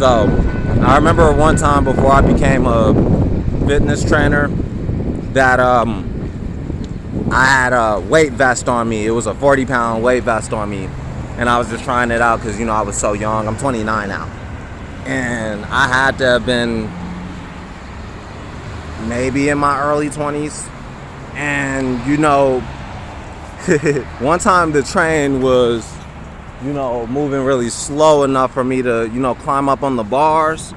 So I remember one time before I became a fitness trainer that I had a weight vest on me. It was a 40-pound weight vest on me, and I was just trying it out because I was so young. I'm 29 now, and I had to have been maybe in my early 20s. And one time the train was moving really slow enough for me to climb up on the bars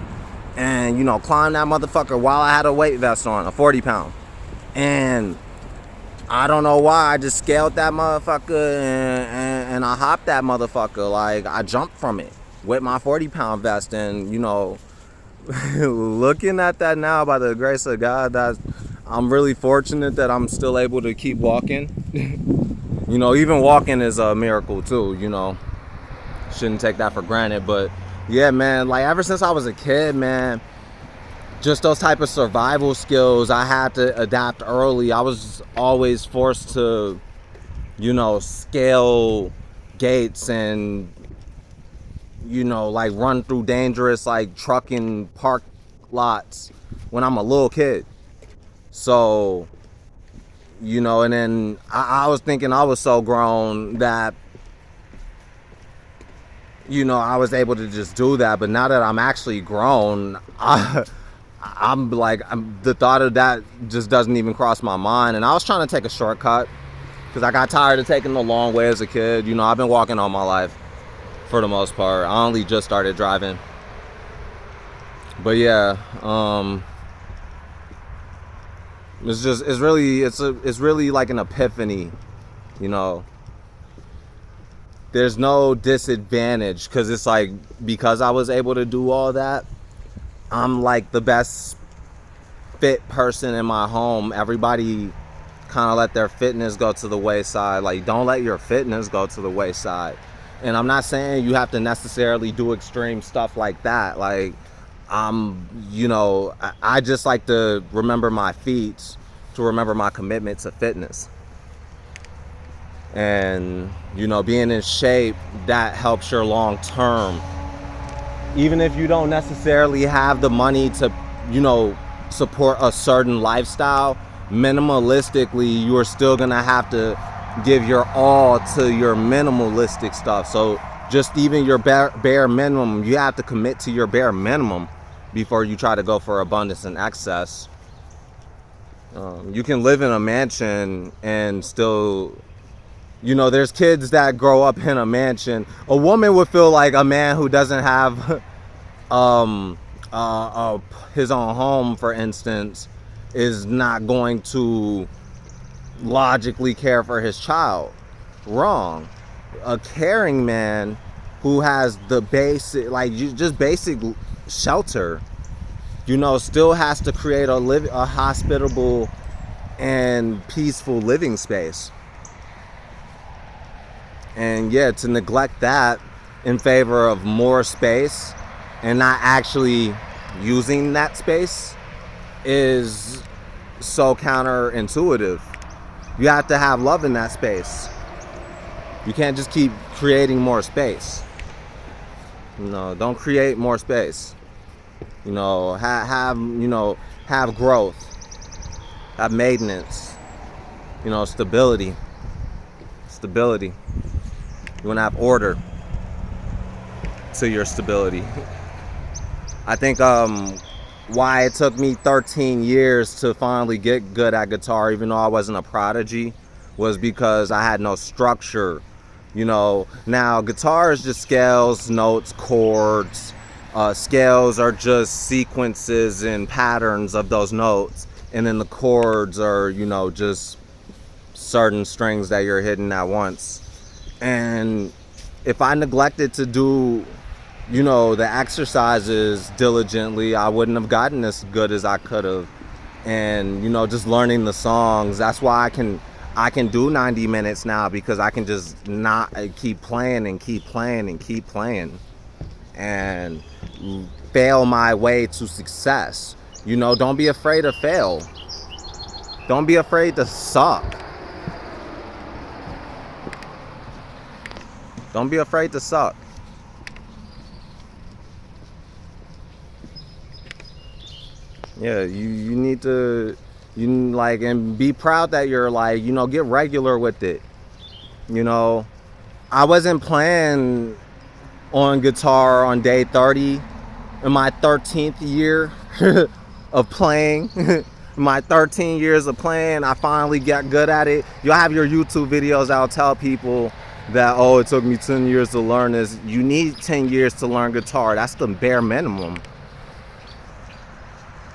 and climb that motherfucker while I had a weight vest on, a 40-pound. And I don't know why I just scaled that motherfucker and I hopped that motherfucker. Like, I jumped from it with my 40-pound vest. And looking at that now, by the grace of God, I'm really fortunate that I'm still able to keep walking. Even walking is a miracle too. Shouldn't take that for granted. But yeah, man, like ever since I was a kid, man, just those type of survival skills I had to adapt early. I was always forced to scale gates and like run through dangerous like trucking park lots when I'm a little kid. So and then I was thinking I was so grown that I was able to just do that. But now that I'm actually grown, the thought of that just doesn't even cross my mind. And I was trying to take a shortcut because I got tired of taking the long way as a kid. I've been walking all my life for the most part. I only just started driving. But yeah, it's really like an epiphany. There's no disadvantage because it's like, because I was able to do all that, I'm like the best fit person in my home. Everybody kind of let their fitness go to the wayside. Like, don't let your fitness go to the wayside. And I'm not saying you have to necessarily do extreme stuff like that. Like, I just like to remember my feats, to remember my commitment to fitness. And being in shape, that helps your long term. Even if you don't necessarily have the money to support a certain lifestyle, minimalistically you're still gonna have to give your all to your minimalistic stuff. So just even your bare minimum, you have to commit to your bare minimum before you try to go for abundance and excess. You can live in a mansion and still, there's kids that grow up in a mansion. A woman would feel like a man who doesn't have his own home, for instance, is not going to logically care for his child. Wrong. A caring man who has the basic, just basic shelter, still has to create a hospitable and peaceful living space. And yeah, to neglect that in favor of more space and not actually using that space is so counterintuitive. You have to have love in that space. You can't just keep creating more space. Don't create more space. Have growth, have maintenance, stability. You want to have order to your stability. I think why it took me 13 years to finally get good at guitar, even though I wasn't a prodigy, was because I had no structure. Now guitar is just scales, notes, chords. Scales are just sequences and patterns of those notes, and then the chords are just certain strings that you're hitting at once. And if I neglected to do the exercises diligently, I wouldn't have gotten as good as I could have. And just learning the songs, that's why I can do 90 minutes now, because I can just not keep playing and keep playing and keep playing and fail my way to success. Don't be afraid to fail. Don't be afraid to suck. Don't be afraid to suck. Yeah, you need to, like, and be proud that you're like, get regular with it. You know, I wasn't playing on guitar on day 30 in my 13th year of playing. My 13 years of playing, I finally got good at it. You'll have your YouTube videos. I'll tell people that, oh, it took me 10 years to learn this. You need 10 years to learn guitar. That's the bare minimum.